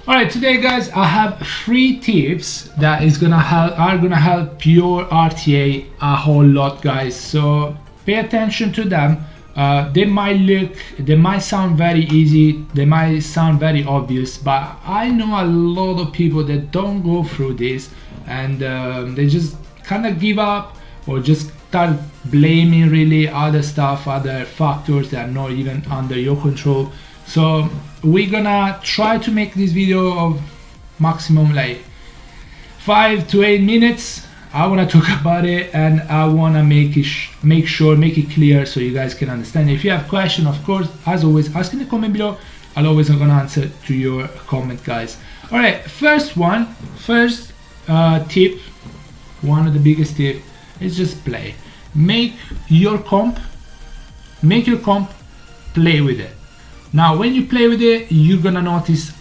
Alright, today guys, I have 3 tips that are gonna help your RTA a whole lot, guys. So pay attention to them. They might sound very easy, they might sound very obvious, but I know a lot of people that don't go through this and they just kind of give up or just start blaming really other stuff, other factors that are not even under your control. So we're gonna try to make this video of maximum like 5 to 8 minutes. I want to talk about it and I want to make it clear so you guys can understand. If you have questions, of course, as always, ask in the comment below. I'll always gonna answer to your comment, guys. All right, first tip, one of the biggest tip is just play. Make your comp play with it. Now when you play with it, you're gonna notice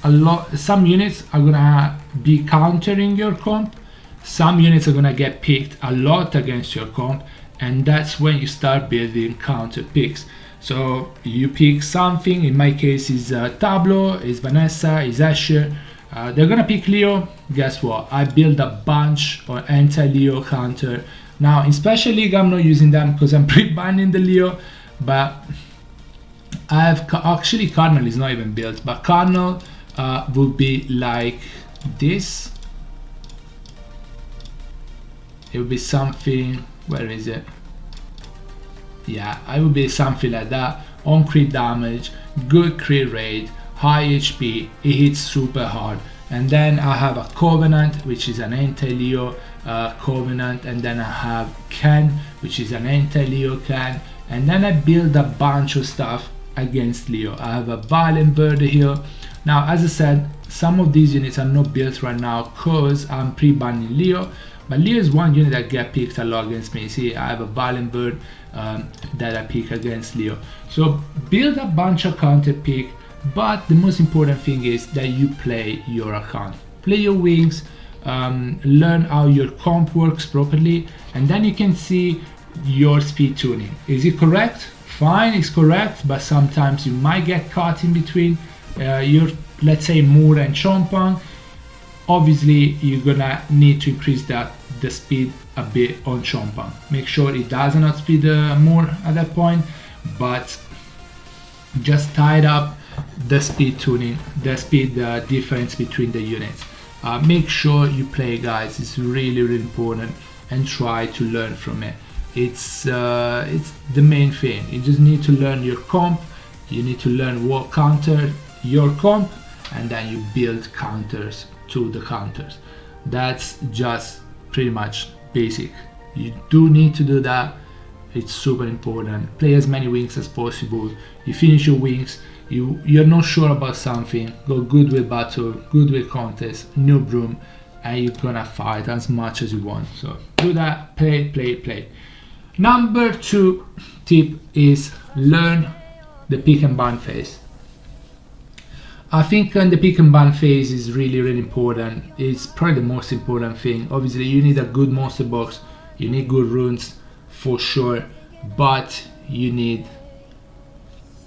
some units are gonna be countering your comp, some units are gonna get picked a lot against your comp, and that's when you start building counter picks. So you pick something, in my case is Tableau, is Vanessa, is Asher. They're gonna pick Leo. Guess what? I build a bunch of anti-Leo counter. Now in Special League I'm not using them because I'm pre-banning the Leo, but I have actually Cardinal is not even built, but Cardinal would be like this. It would be something, where is it? Yeah, I would be something like that. On crit damage, good crit rate, high HP, it hits super hard. And then I have a Covenant, which is an anti-Leo Covenant, and then I have Ken, which is an anti-Leo Ken, and then I build a bunch of stuff against Leo. I have a Violent Bird here. Now as I said, some of these units are not built right now because I'm pre-banning Leo, but Leo is one unit that get picked a lot against me. See, I have a Violent Bird that I pick against Leo. So build a bunch of counter pick, but the most important thing is that you play your account, play your wings, learn how your comp works properly, and then you can see your speed tuning. Is it correct? Fine, it's correct, but sometimes you might get caught in between your, let's say, Moore and Chompang. Obviously you're gonna need to increase the speed a bit on Chompang. Make sure it does not speed more at that point, but just tied up the speed tuning, the speed difference between the units. Make sure you play, guys. It's really important, and try to learn from it. It's the main thing. You just need to learn your comp, you need to learn what counter your comp, and then you build counters to the counters. That's just pretty much basic. You do need to do that. It's super important. Play as many wings as possible. You finish your wings, you're not sure about something, go Goodwill Battle, Goodwill Contest, Noob Room, and you're gonna fight as much as you want. So do that, play. Number 2 tip is learn the pick and ban phase. I think the pick and ban phase is really important. It's probably the most important thing. Obviously you need a good monster box, you need good runes for sure, but you need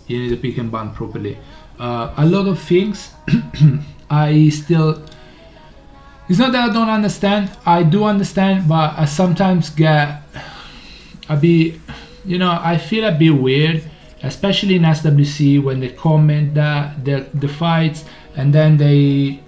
the pick and ban properly. A lot of things it's not that I don't understand, I do understand, but I sometimes get a bit, I feel a bit weird, especially in SWC when they comment the fights, and then they,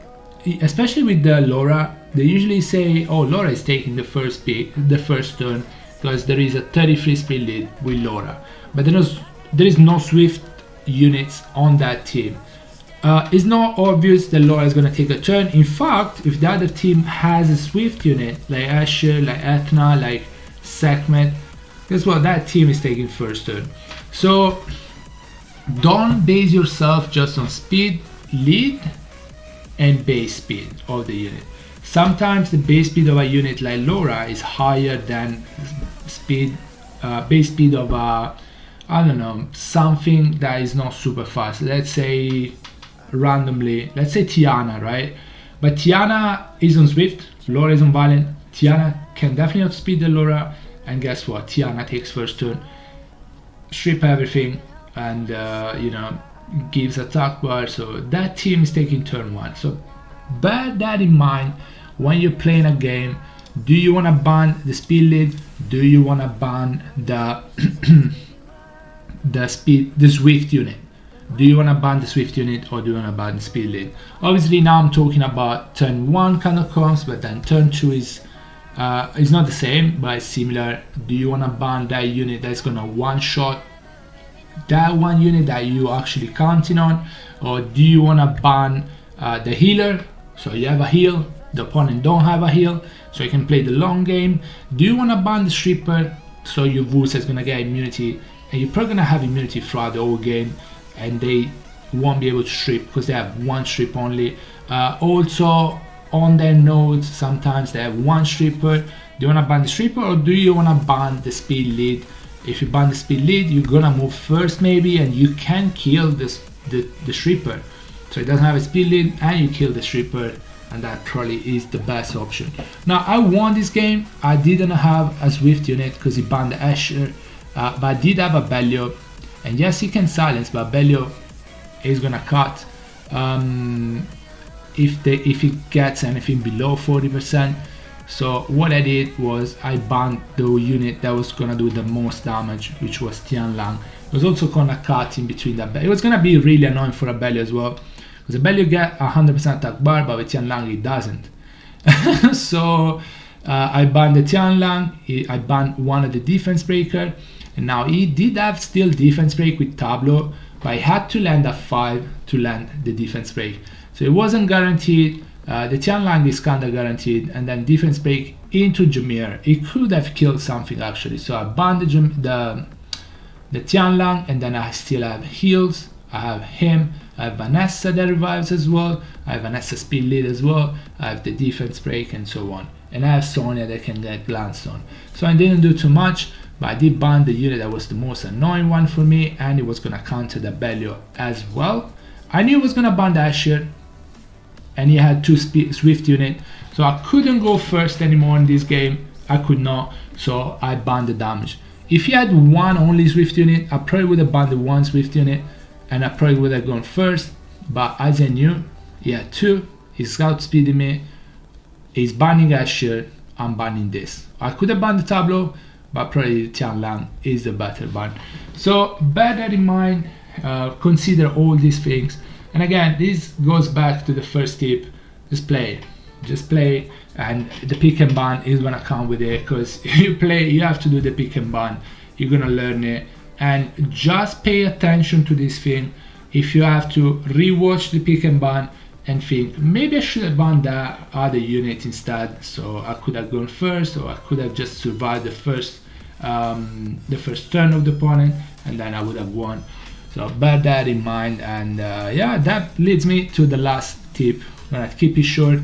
especially with the Laura, they usually say, oh, Laura is taking the first pick, the first turn, because there is a 33 speed lead with Laura, but there is no Swift units on that team. It's not obvious that Laura is going to take a turn. In fact, if the other team has a Swift unit like Asher, like Ethna, like Sekhmet, guess what? That team is taking first turn. So don't base yourself just on speed, lead, and base speed of the unit. Sometimes the base speed of a unit like Laura is higher than base speed of a, I don't know, something that is not super fast. Let's say randomly, let's say Tiana, right? But Tiana is on Swift, Laura is on Violent. Tiana can definitely outspeed the Laura, and guess what? Tiana takes first turn, strip everything, and gives attack bar. So that team is taking turn 1. So bear that in mind when you're playing a game. Do you want to ban the speed lead? Do you want to ban the the Swift unit? Do you want to ban the Swift unit, or do you want to ban the speed lead? Obviously now I'm talking about turn 1 kind of comps, but then turn 2 is it's not the same, but it's similar. Do you want to ban that unit that's gonna one shot that one unit that you actually counting on, or do you want to ban the healer? So you have a heal, the opponent don't have a heal, so you can play the long game. Do you want to ban the stripper, so your Wurz is gonna get immunity, and you're probably gonna have immunity throughout the whole game, and they won't be able to strip because they have one strip only. Also on their nodes, sometimes they have one stripper. Do you want to ban the stripper, or do you want to ban the speed lead? If you ban the speed lead, you're gonna move first maybe, and you can kill the stripper. So it doesn't have a speed lead, and you kill the stripper, and that probably is the best option. Now I won this game. I didn't have a Swift unit because he banned the Asher, but I did have a Bellio, and yes, he can silence, but Bellio is gonna cut if he gets anything below 40%. So what I did was I banned the unit that was gonna do the most damage, which was Tianlang. It was also gonna cut in between that. It was gonna be really annoying for a Bellio as well, because a Bellio get 100% attack bar, but with Tianlang it doesn't. So I banned the Tianlang. I banned one of the defense breaker, and now he did have still defense break with Tableau, but he had to land a 5 to land the defense break. So it wasn't guaranteed. The Tianlang is kinda guaranteed, and then defense break into Jameer. It could have killed something actually. So I banned the Tianlang, and then I still have heals. I have him. I have Vanessa that revives as well. I have Vanessa speed lead as well. I have the defense break and so on. And I have Sonya that can get glanced on. So I didn't do too much, but I did ban the unit that was the most annoying one for me, and it was gonna counter the Bellio as well. I knew it was gonna ban the Asher, and he had 2 Swift unit, so I couldn't go first anymore in this game. I could not, so I banned the damage. If he had one only Swift unit, I probably would have banned the 1 Swift unit, and I probably would have gone first. But as I knew, he had 2, he's outspeeding me, he's banning Asher, I'm banning this. I could have banned the Tableau, but probably Tianlang is the better ban. So bear that in mind, consider all these things. And again, this goes back to the first tip: just play, and the pick and ban is gonna come with it, because if you play, you have to do the pick and ban. You're gonna learn it, and just pay attention to this thing. If you have to rewatch the pick and ban and think, maybe I should have banned that other unit instead, so I could have gone first, or I could have just survived the first turn of the opponent, and then I would have won. So bear that in mind, and yeah, that leads me to the last tip. I'm gonna keep it short.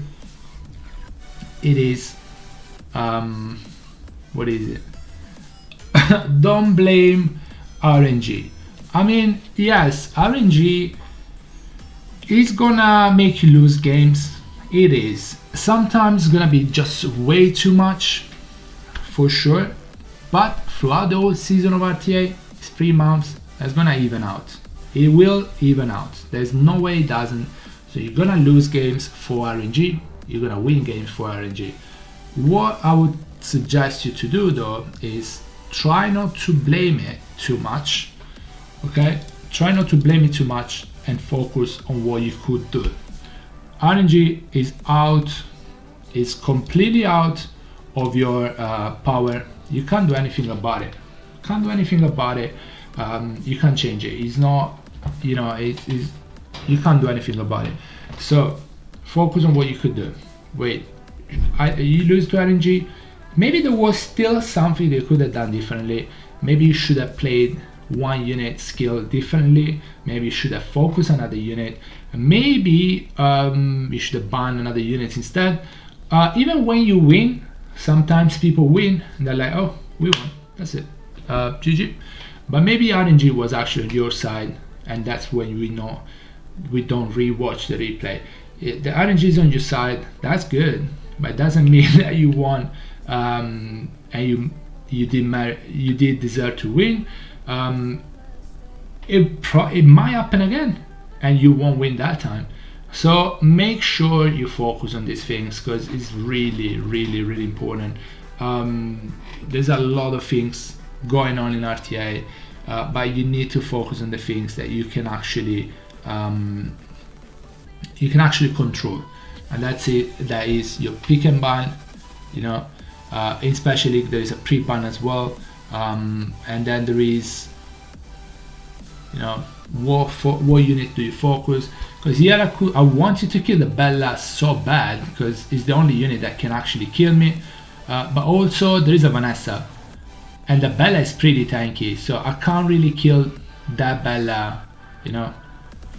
It is what is it? Don't blame RNG. I mean, yes, RNG is gonna make you lose games. It is. Sometimes it's gonna be just way too much, for sure. But throughout the whole season of RTA, it's 3 months. That's gonna even out. It will even out. There's no way it doesn't. So you're gonna lose games for RNG. You're gonna win games for RNG. What I would suggest you to do though is try not to blame it too much. Okay? Try not to blame it too much and focus on what you could do. RNG is out. It's completely out of your power. You can't do anything about it. Can't do anything about it. You can't change it. It's not, you know, you can't do anything about it. So focus on what you could do. Wait, you lose to RNG. Maybe there was still something they could have done differently. Maybe you should have played one unit skill differently. Maybe you should have focused on another unit. Maybe you should have banned another unit instead. Even when you win, sometimes people win and they're like, oh, we won, that's it, GG. But maybe RNG was actually on your side, and that's when we know we don't rewatch the replay. The RNG is on your side, that's good, but it doesn't mean that you won, and you did deserve to win. It might happen again, and you won't win that time. So make sure you focus on these things because it's really, really, really important. There's a lot of things going on in RTA, but you need to focus on the things that you can actually control, and that's it. That is your pick and ban, you know. Especially there is a pre-ban as well, and then there is, you know, what unit do you focus? Because here I wanted to kill the Bella so bad because it's the only unit that can actually kill me, but also there is a Vanessa, and the Bella is pretty tanky, so I can't really kill that Bella, you know,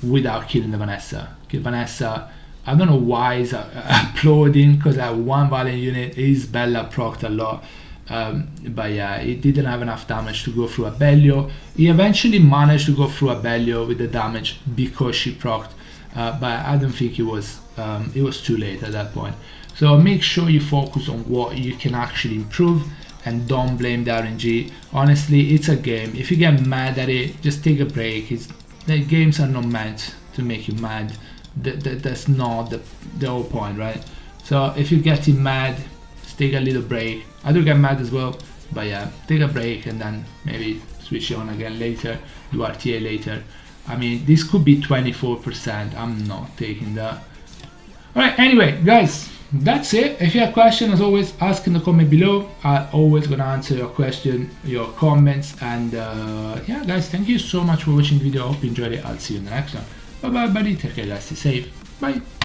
without killing the Vanessa. Kill Vanessa. I don't know why it's uploading, because that one Valiant unit is Bella procced a lot. But yeah, it didn't have enough damage to go through a Bellio. He eventually managed to go through a Bellio with the damage because she procced, but I don't think it was too late at that point. So make sure you focus on what you can actually improve and don't blame the RNG. Honestly, it's a game. If you get mad at it, just take a break. The games are not meant to make you mad. That's not the whole point, right? So if you're getting mad, just take a little break. I do get mad as well, but yeah, take a break and then maybe switch on again later, do RTA later. I mean, this could be 24%, I'm not taking that. Alright, anyway guys, that's it. If you have questions, as always, ask in the comment below. I'm always gonna answer your question, your comments, and yeah guys, thank you so much for watching the video. I hope you enjoyed it. I'll see you in the next one. Bye bye buddy, take care guys, stay safe, bye.